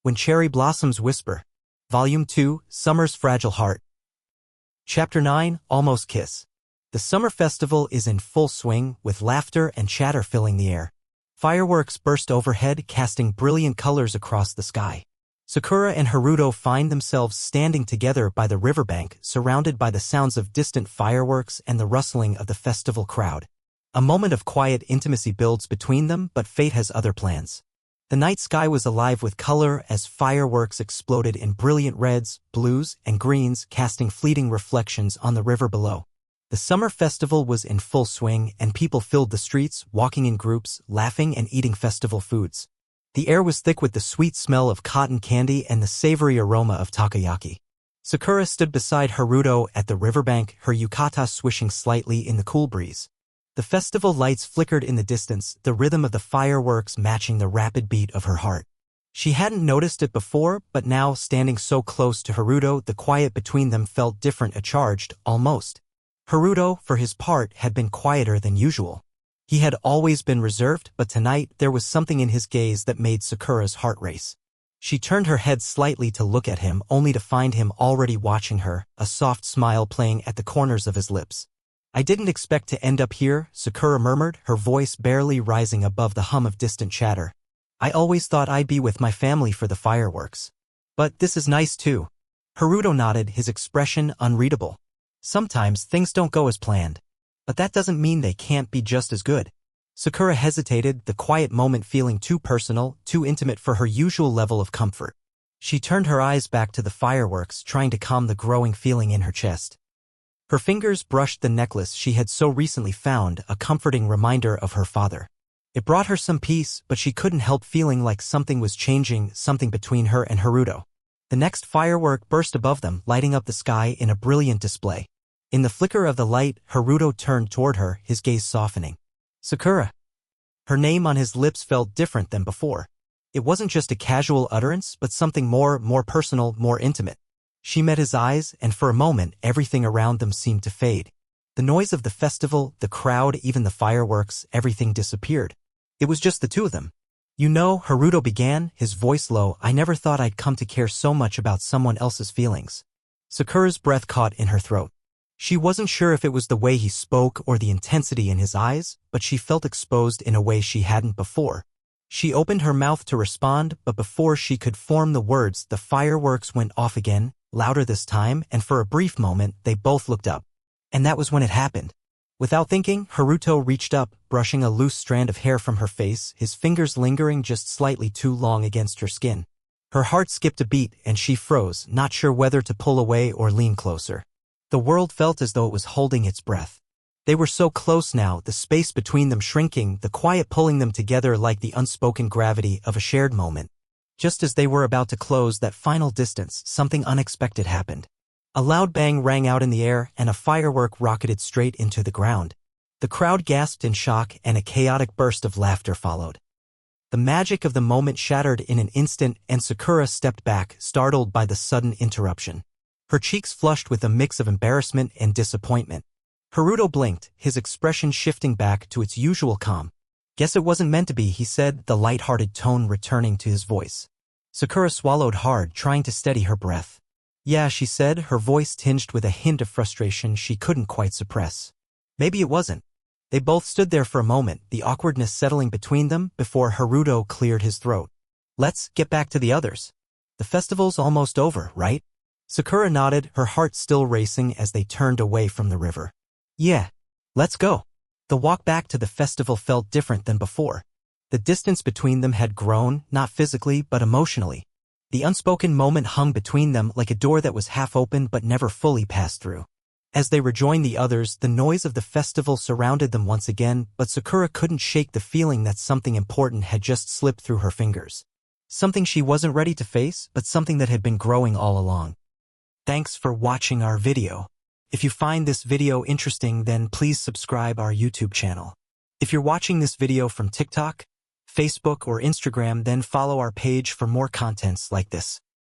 When Cherry Blossoms Whisper. Volume 2, Summer's Fragile Heart. Chapter 9, Almost Kiss. The summer festival is in full swing, with laughter and chatter filling the air. Fireworks burst overhead, casting brilliant colors across the sky. Sakura and Haruto find themselves standing together by the riverbank, surrounded by the sounds of distant fireworks and the rustling of the festival crowd. A moment of quiet intimacy builds between them, but fate has other plans. The night sky was alive with color as fireworks exploded in brilliant reds, blues, and greens, casting fleeting reflections on the river below. The summer festival was in full swing, and people filled the streets, walking in groups, laughing and eating festival foods. The air was thick with the sweet smell of cotton candy and the savory aroma of takoyaki. Sakura stood beside Haruto at the riverbank, her yukata swishing slightly in the cool breeze. The festival lights flickered in the distance, the rhythm of the fireworks matching the rapid beat of her heart. She hadn't noticed it before, but now, standing so close to Haruto, the quiet between them felt different, charged, almost. Haruto, for his part, had been quieter than usual. He had always been reserved, but tonight there was something in his gaze that made Sakura's heart race. She turned her head slightly to look at him, only to find him already watching her, a soft smile playing at the corners of his lips. "I didn't expect to end up here," Sakura murmured, her voice barely rising above the hum of distant chatter. "I always thought I'd be with my family for the fireworks. But this is nice too." Haruto nodded, his expression unreadable. "Sometimes things don't go as planned. But that doesn't mean they can't be just as good." Sakura hesitated, the quiet moment feeling too personal, too intimate for her usual level of comfort. She turned her eyes back to the fireworks, trying to calm the growing feeling in her chest. Her fingers brushed the necklace she had so recently found, a comforting reminder of her father. It brought her some peace, but she couldn't help feeling like something was changing, something between her and Haruto. The next firework burst above them, lighting up the sky in a brilliant display. In the flicker of the light, Haruto turned toward her, his gaze softening. "Sakura." Her name on his lips felt different than before. It wasn't just a casual utterance, but something more personal, more intimate. She met his eyes, and for a moment, everything around them seemed to fade. The noise of the festival, the crowd, even the fireworks, everything disappeared. It was just the two of them. "You know," Haruto began, his voice low, "I never thought I'd come to care so much about someone else's feelings." Sakura's breath caught in her throat. She wasn't sure if it was the way he spoke or the intensity in his eyes, but she felt exposed in a way she hadn't before. She opened her mouth to respond, but before she could form the words, the fireworks went off again, louder this time, and for a brief moment, they both looked up. And that was when it happened. Without thinking, Haruto reached up, brushing a loose strand of hair from her face, his fingers lingering just slightly too long against her skin. Her heart skipped a beat, and she froze, not sure whether to pull away or lean closer. The world felt as though it was holding its breath. They were so close now, the space between them shrinking, the quiet pulling them together like the unspoken gravity of a shared moment. Just as they were about to close that final distance, something unexpected happened. A loud bang rang out in the air, and a firework rocketed straight into the ground. The crowd gasped in shock, and a chaotic burst of laughter followed. The magic of the moment shattered in an instant, and Sakura stepped back, startled by the sudden interruption. Her cheeks flushed with a mix of embarrassment and disappointment. Haruto blinked, his expression shifting back to its usual calm. "Guess it wasn't meant to be," he said, the light-hearted tone returning to his voice. Sakura swallowed hard, trying to steady her breath. "Yeah," she said, her voice tinged with a hint of frustration she couldn't quite suppress. "Maybe it wasn't." They both stood there for a moment, the awkwardness settling between them, before Haruto cleared his throat. "Let's get back to the others. The festival's almost over, right?" Sakura nodded, her heart still racing as they turned away from the river. "Yeah. Let's go." The walk back to the festival felt different than before. The distance between them had grown, not physically but emotionally. The unspoken moment hung between them like a door that was half open but never fully passed through. As they rejoined the others, the noise of the festival surrounded them once again, but Sakura couldn't shake the feeling that something important had just slipped through her fingers. Something she wasn't ready to face, but something that had been growing all along. Thanks for watching our video. If you find this video interesting, then please subscribe our YouTube channel. If you're watching this video from TikTok, Facebook, or Instagram, then follow our page for more contents like this.